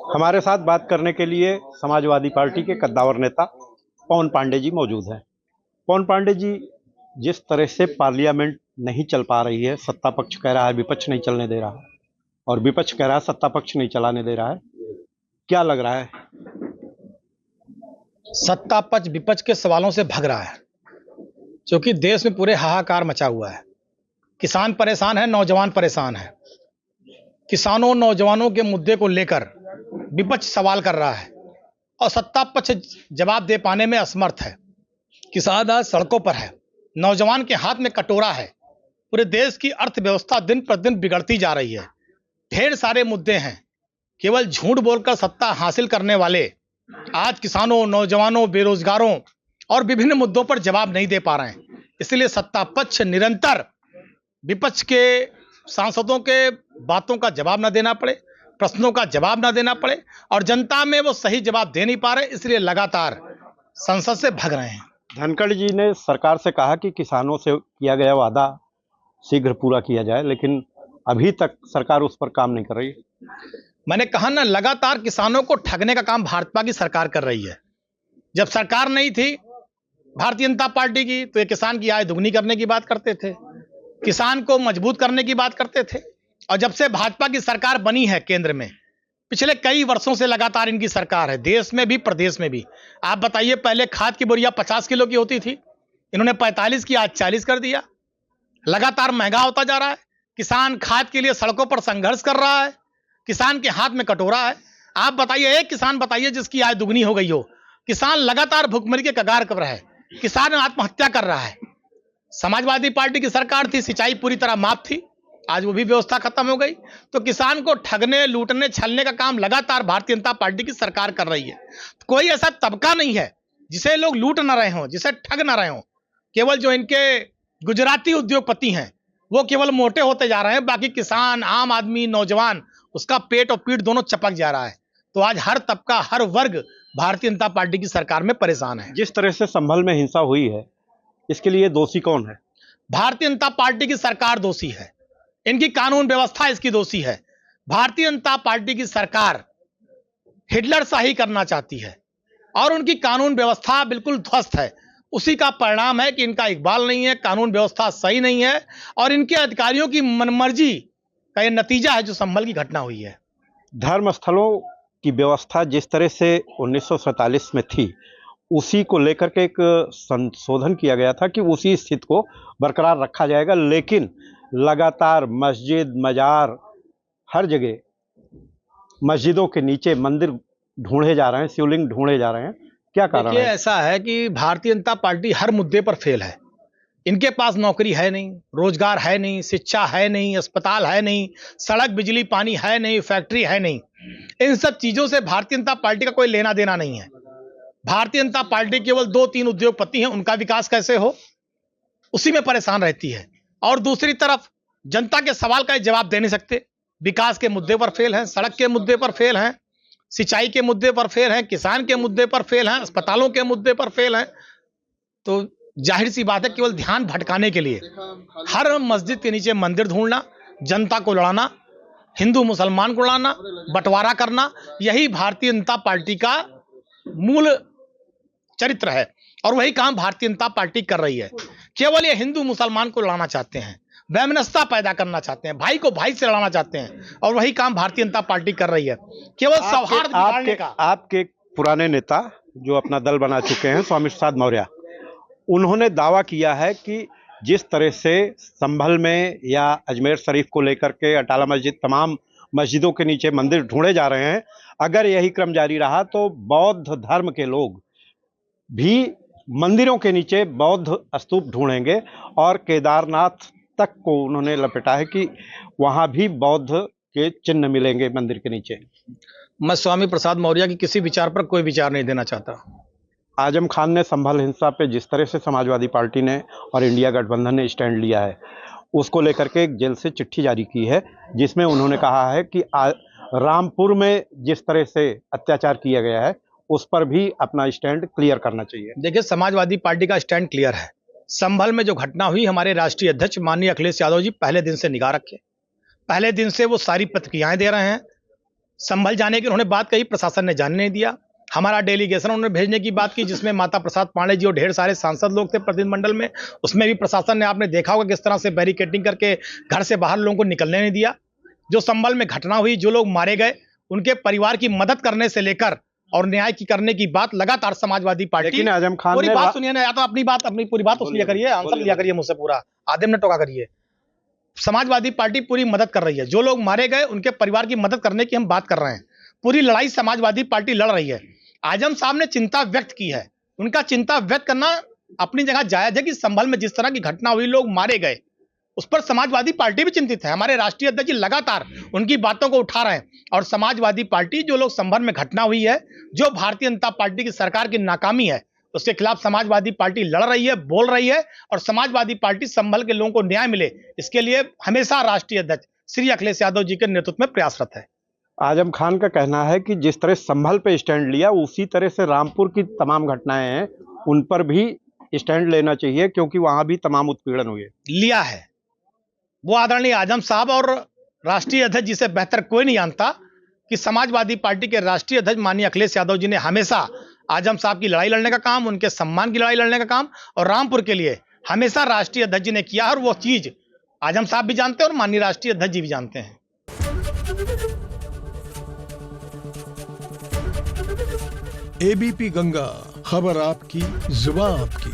हमारे साथ बात करने के लिए समाजवादी पार्टी के कद्दावर नेता पवन पांडे जी मौजूद हैं। पवन पांडे जी, जिस तरह से पार्लियामेंट नहीं चल पा रही है, सत्ता पक्ष कह रहा है विपक्ष नहीं चलने दे रहा है और विपक्ष कह रहा है सत्ता पक्ष नहीं चलाने दे रहा है, क्या लग रहा है? सत्ता पक्ष विपक्ष के सवालों से भग रहा है, क्योंकि देश में पूरे हाहाकार मचा हुआ है। किसान परेशान है, नौजवान परेशान है। किसानों नौजवानों के मुद्दे को लेकर विपक्ष सवाल कर रहा है और सत्ता पक्ष जवाब दे पाने में असमर्थ है। किसान आज सड़कों पर है, नौजवान के हाथ में कटोरा है। पूरे देश की अर्थव्यवस्था दिन प्रतिदिन बिगड़ती जा रही है। ढेर सारे मुद्दे हैं। केवल झूठ बोलकर सत्ता हासिल करने वाले आज किसानों, नौजवानों, बेरोजगारों और विभिन्न मुद्दों पर जवाब नहीं दे पा रहे हैं। इसलिए सत्ता पक्ष निरंतर विपक्ष के सांसदों के बातों का जवाब न देना पड़े, प्रश्नों का जवाब न देना पड़े और जनता में वो सही जवाब दे नहीं पा रहे, इसलिए लगातार संसद से भग रहे हैं। धनखड़ जी ने सरकार से कहा कि किसानों से किया गया वादा शीघ्र पूरा किया जाए, लेकिन अभी तक सरकार उस पर काम नहीं कर रही। मैंने कहा ना, लगातार किसानों को ठगने का काम भाजपा की सरकार कर रही है। जब सरकार नहीं थी भारतीय जनता पार्टी की, तो ये किसान की आय दुगनी करने की बात करते थे, किसान को मजबूत करने की बात करते थे। और जब से भाजपा की सरकार बनी है केंद्र में, पिछले कई वर्षों से लगातार इनकी सरकार है, देश में भी प्रदेश में भी। आप बताइए, पहले खाद की बोरियां 50 किलो की होती थी, इन्होंने 45 की आज 40 कर दिया। लगातार महंगा होता जा रहा है। किसान खाद के लिए सड़कों पर संघर्ष कर रहा है, किसान के हाथ में कटोरा है। आप बताइए, एक किसान बताइए जिसकी आय दुगनी हो गई हो। किसान लगातार भुखमरी के कगार पर है, किसान आत्महत्या कर रहा है। समाजवादी पार्टी की सरकार थी, सिंचाई पूरी तरह माफ थी, आज वो भी व्यवस्था खत्म हो गई। तो किसान को ठगने, लूटने, छलने का काम लगातार भारतीय जनता पार्टी की सरकार कर रही है। कोई ऐसा तबका नहीं है जिसे लोग लूट ना रहे हों, जिसे ठग ना रहे हों। केवल जो इनके गुजराती उद्योगपति हैं वो केवल मोटे होते जा रहे हैं, बाकी किसान, आम आदमी, नौजवान, उसका पेट और पीठ दोनों चपक जा रहा है। तो आज हर तबका, हर वर्ग भारतीय जनता पार्टी की सरकार में परेशान है। जिस तरह से संभल में हिंसा हुई है, इसके लिए दोषी कौन है? भारतीय जनता पार्टी की सरकार दोषी है, इनकी कानून व्यवस्था इसकी दोषी है। भारतीय जनता पार्टी की सरकार हिटलर शाही करना चाहती है और उनकी कानून व्यवस्था बिल्कुल ध्वस्त है। उसी का परिणाम है कि इनका इकबाल नहीं है, कानून व्यवस्था सही नहीं है और इनके अधिकारियों की मनमर्जी का यह नतीजा है जो संभल की घटना हुई है। धर्म स्थलों की व्यवस्था जिस तरह से 1947 में थी, उसी को लेकर के एक संशोधन किया गया था कि उसी स्थिति को बरकरार रखा जाएगा, लेकिन लगातार मस्जिद, मजार, हर जगह मस्जिदों के नीचे मंदिर ढूंढे जा रहे हैं, शिवलिंग ढूंढे जा रहे हैं। क्या कारण है? ऐसा है कि भारतीय जनता पार्टी हर मुद्दे पर फेल है। इनके पास नौकरी है नहीं, रोजगार है नहीं, शिक्षा है नहीं, अस्पताल है नहीं, सड़क, बिजली, पानी है नहीं, फैक्ट्री है नहीं। इन सब चीजों से भारतीय जनता पार्टी का कोई लेना देना नहीं है। भारतीय जनता पार्टी केवल 2-3 उद्योगपति हैं, उनका विकास कैसे हो, उसी में परेशान रहती है। और दूसरी तरफ जनता के सवाल का जवाब दे नहीं सकते। विकास के मुद्दे पर फेल हैं, सड़क के मुद्दे पर फेल हैं, सिंचाई के मुद्दे पर फेल हैं, किसान के मुद्दे पर फेल हैं, अस्पतालों के मुद्दे पर फेल हैं। तो जाहिर सी बात है, केवल ध्यान भटकाने के लिए हर मस्जिद के नीचे मंदिर ढूंढना, जनता को लड़ाना, हिंदू मुसलमान को लड़ाना, बंटवारा करना, यही भारतीय जनता पार्टी का मूल चरित्र है और वही काम भारतीय जनता पार्टी कर रही है। केवल ये हिंदू मुसलमान को लड़ाना चाहते हैं, वैमनस्यता पैदा करना चाहते हैं, भाई को भाई से लड़ाना चाहते हैं और वही काम भारतीय जनता पार्टी कर रही है। केवल सौहार्द बिगाड़ने का। आपके पुराने नेता जो अपना दल बना चुके हैं, स्वामी प्रसाद मौर्य, उन्होंने दावा किया है कि जिस तरह से संभल में या अजमेर शरीफ को लेकर के अटाला मस्जिद, तमाम मस्जिदों के नीचे मंदिर ढूंढे जा रहे हैं, अगर यही क्रम जारी रहा तो बौद्ध धर्म के लोग भी मंदिरों के नीचे बौद्ध स्तूप ढूंढेंगे और केदारनाथ तक को उन्होंने लपेटा है कि वहां भी बौद्ध के चिन्ह मिलेंगे मंदिर के नीचे। मैं स्वामी प्रसाद मौर्य की किसी विचार पर कोई विचार नहीं देना चाहता। आजम खान ने संभल हिंसा पे जिस तरह से समाजवादी पार्टी ने और इंडिया गठबंधन ने स्टैंड लिया है, उसको लेकर के एक जेल से चिट्ठी जारी की है, जिसमें उन्होंने कहा है कि रामपुर में जिस तरह से अत्याचार किया गया है उस पर भी अपना स्टैंड क्लियर करना चाहिए। देखिए, समाजवादी पार्टी का स्टैंड क्लियर है। संभल में जो घटना हुई, हमारे राष्ट्रीय अध्यक्ष माननीय अखिलेश यादव जी पहले दिन से निगाह रखे, पहले दिन से वो सारी प्रतिक्रियाएं दे रहे हैं। संभल जाने की उन्होंने बात कही, प्रशासन ने जानने नहीं दिया। हमारा डेलीगेशन उन्होंने भेजने की बात की, जिसमें माता प्रसाद पांडे जी और ढेर सारे सांसद लोग थे प्रतिनिधिमंडल में। उसमें भी प्रशासन ने, आपने देखा होगा किस तरह से बैरिकेडिंग करके घर से बाहर लोगों को निकलने नहीं दिया। जो संभल में घटना हुई, जो लोग मारे गए, उनके परिवार की मदद करने से लेकर और न्याय की करने की बात लगातार समाजवादी पार्टी। लेकिन आजम खान पूरी ने बात सुनिए ना, या तो अपनी पूरी बात सुनिए करिए, आंसर लिया करिए मुझसे पूरा, आधे मिनट टोका करिए। समाजवादी पार्टी पूरी मदद कर रही है। जो लोग मारे गए उनके परिवार की मदद करने की हम बात कर रहे हैं। पूरी लड़ाई समाजवादी पार्टी लड़ रही है। आजम साहब ने चिंता व्यक्त की है, उनका चिंता व्यक्त करना अपनी जगह जायज है कि संभल में जिस तरह की घटना हुई, लोग मारे गए, उस पर समाजवादी पार्टी भी चिंतित है। हमारे राष्ट्रीय अध्यक्ष जी लगातार उनकी बातों को उठा रहे हैं और समाजवादी पार्टी, जो लोग संभल में घटना हुई है, जो भारतीय जनता पार्टी की सरकार की नाकामी है, उसके खिलाफ समाजवादी पार्टी लड़ रही है, बोल रही है। और समाजवादी पार्टी संभल के लोगों को न्याय मिले, इसके लिए हमेशा राष्ट्रीय अध्यक्ष श्री अखिलेश यादव जी के नेतृत्व में प्रयासरत है। आजम खान का कहना है कि जिस तरह संभल पे स्टैंड लिया, उसी तरह से रामपुर की तमाम घटनाएं हैं, उन पर भी स्टैंड लेना चाहिए, क्योंकि वहां भी तमाम उत्पीड़न हुए। लिया है वो आदरणीय आजम साहब और राष्ट्रीय अध्यक्ष जी से बेहतर कोई नहीं जानता कि समाजवादी पार्टी के राष्ट्रीय अध्यक्ष माननीय अखिलेश यादव जी ने हमेशा आजम साहब की लड़ाई लड़ने का काम, उनके सम्मान की लड़ाई लड़ने का काम और रामपुर के लिए हमेशा राष्ट्रीय अध्यक्ष जी ने किया। और वो चीज आजम साहब भी जानते हैं और माननीय राष्ट्रीय अध्यक्ष जी भी जानते हैं। एबीपी गंगा, खबर आपकी, जुबान आपकी।